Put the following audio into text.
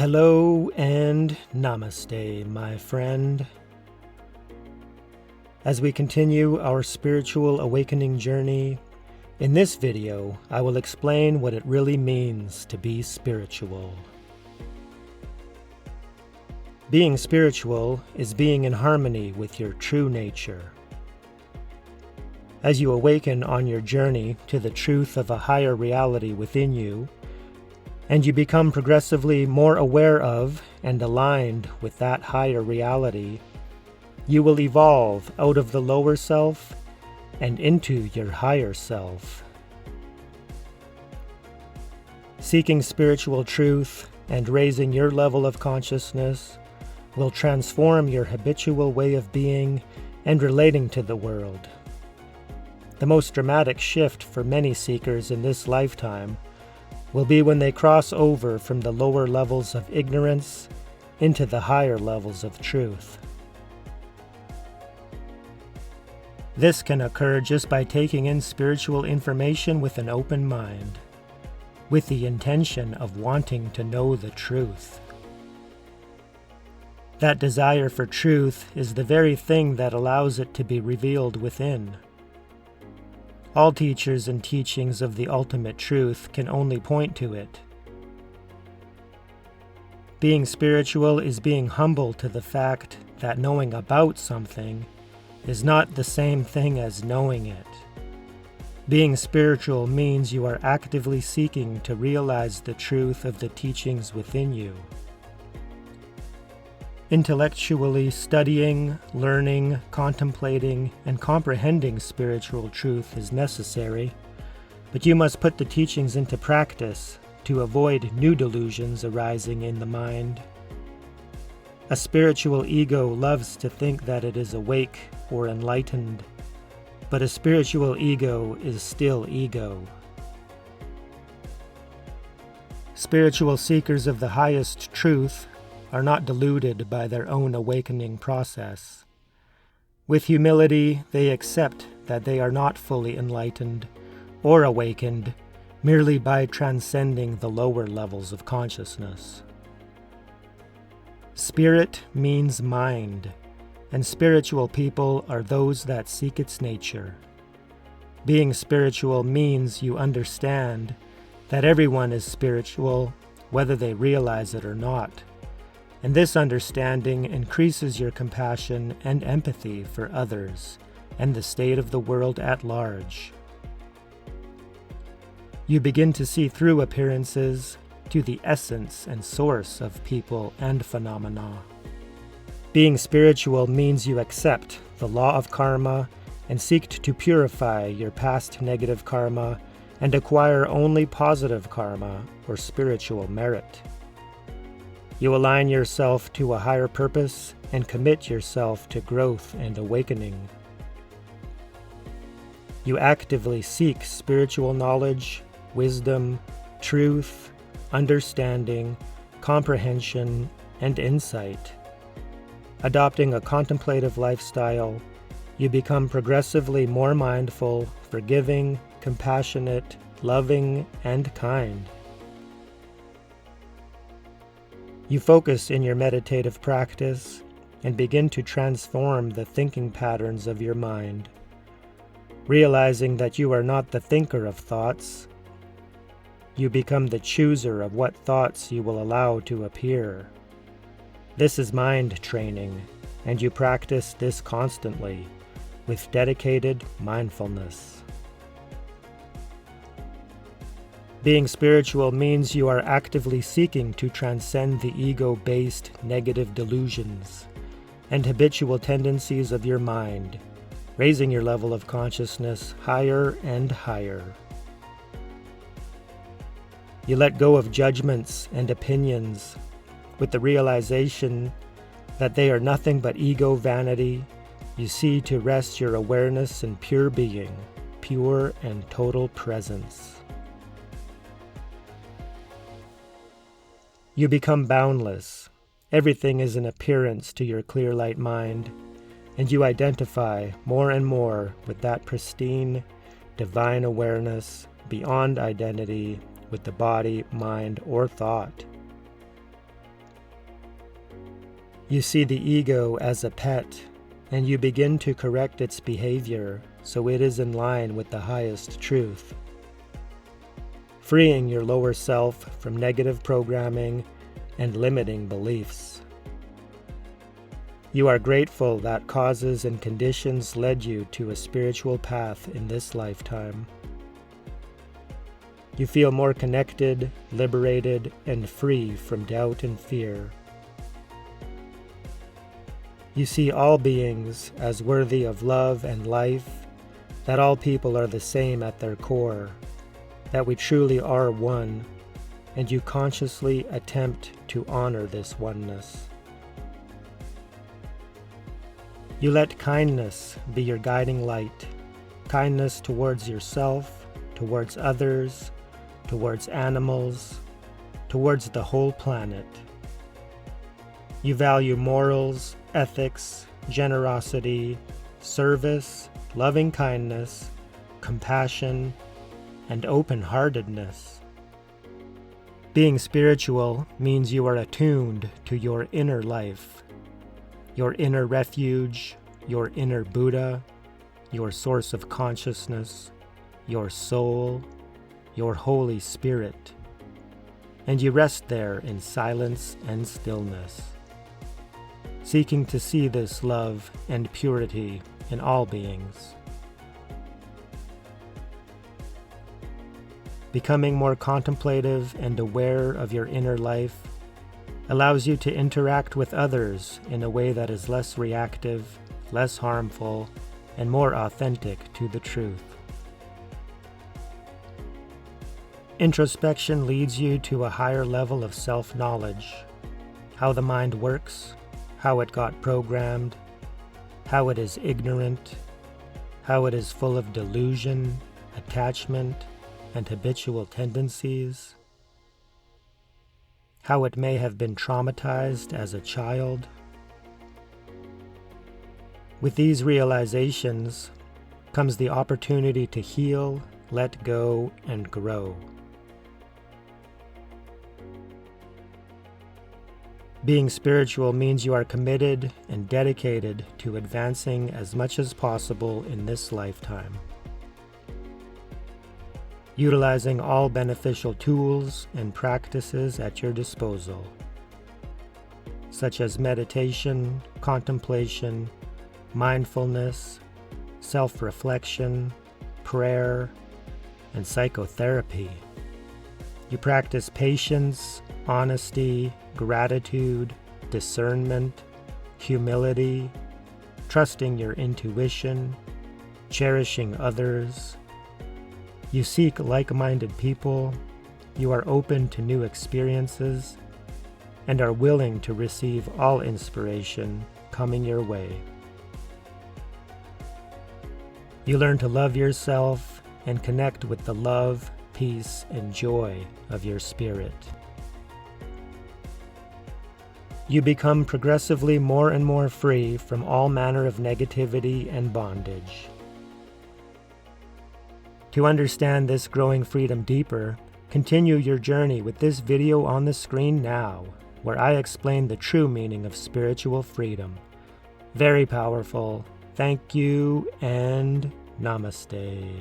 Hello and namaste, my friend. As we continue our spiritual awakening journey, in this video, I will explain what it really means to be spiritual. Being spiritual is being in harmony with your true nature. As you awaken on your journey to the truth of a higher reality within you, and you become progressively more aware of and aligned with that higher reality, you will evolve out of the lower self and into your higher self. Seeking spiritual truth and raising your level of consciousness will transform your habitual way of being and relating to the world. The most dramatic shift for many seekers in this lifetime will be when they cross over from the lower levels of ignorance into the higher levels of truth. This can occur just by taking in spiritual information with an open mind, with the intention of wanting to know the truth. That desire for truth is the very thing that allows it to be revealed within. All teachers and teachings of the ultimate truth can only point to it. Being spiritual is being humble to the fact that knowing about something is not the same thing as knowing it. Being spiritual means you are actively seeking to realize the truth of the teachings within you. Intellectually studying, learning, contemplating, and comprehending spiritual truth is necessary, but you must put the teachings into practice to avoid new delusions arising in the mind. A spiritual ego loves to think that it is awake or enlightened, but a spiritual ego is still ego. Spiritual seekers of the highest truth are not deluded by their own awakening process. With humility, they accept that they are not fully enlightened or awakened merely by transcending the lower levels of consciousness. Spirit means mind, and spiritual people are those that seek its nature. Being spiritual means you understand that everyone is spiritual, whether they realize it or not. And this understanding increases your compassion and empathy for others and the state of the world at large. You begin to see through appearances to the essence and source of people and phenomena. Being spiritual means you accept the law of karma and seek to purify your past negative karma and acquire only positive karma or spiritual merit. You align yourself to a higher purpose and commit yourself to growth and awakening. You actively seek spiritual knowledge, wisdom, truth, understanding, comprehension, and insight. Adopting a contemplative lifestyle, you become progressively more mindful, forgiving, compassionate, loving, and kind. You focus in your meditative practice and begin to transform the thinking patterns of your mind, realizing that you are not the thinker of thoughts. You become the chooser of what thoughts you will allow to appear. This is mind training, and you practice this constantly with dedicated mindfulness. Being spiritual means you are actively seeking to transcend the ego-based negative delusions and habitual tendencies of your mind, raising your level of consciousness higher and higher. You let go of judgments and opinions with the realization that they are nothing but ego vanity. You see to rest your awareness in pure being, pure and total presence. You become boundless. Everything is an appearance to your clear light mind, and you identify more and more with that pristine, divine awareness beyond identity with the body, mind, or thought. You see the ego as a pet, and you begin to correct its behavior so it is in line with the highest truth, freeing your lower self from negative programming and limiting beliefs. You are grateful that causes and conditions led you to a spiritual path in this lifetime. You feel more connected, liberated, and free from doubt and fear. You see all beings as worthy of love and life, that all people are the same at their core, that we truly are one, and you consciously attempt to honor this oneness. You let kindness be your guiding light, kindness towards yourself, towards others, towards animals, towards the whole planet. You value morals, ethics, generosity, service, loving kindness, compassion, and open-heartedness. Being spiritual means you are attuned to your inner life, your inner refuge, your inner Buddha, your source of consciousness, your soul, your Holy Spirit, and you rest there in silence and stillness, seeking to see this love and purity in all beings. Becoming more contemplative and aware of your inner life allows you to interact with others in a way that is less reactive, less harmful, and more authentic to the truth. Introspection leads you to a higher level of self-knowledge, how the mind works, how it got programmed, how it is ignorant, how it is full of delusion, attachment, and habitual tendencies, how it may have been traumatized as a child. With these realizations comes the opportunity to heal, let go, and grow. Being spiritual means you are committed and dedicated to advancing as much as possible in this lifetime, utilizing all beneficial tools and practices at your disposal, such as meditation, contemplation, mindfulness, self-reflection, prayer, and psychotherapy. You practice patience, honesty, gratitude, discernment, humility, trusting your intuition, cherishing others. You seek like-minded people, you are open to new experiences, and are willing to receive all inspiration coming your way. You learn to love yourself and connect with the love, peace, and joy of your spirit. You become progressively more and more free from all manner of negativity and bondage. To understand this growing freedom deeper, continue your journey with this video on the screen now, where I explain the true meaning of spiritual freedom. Very powerful. Thank you and namaste.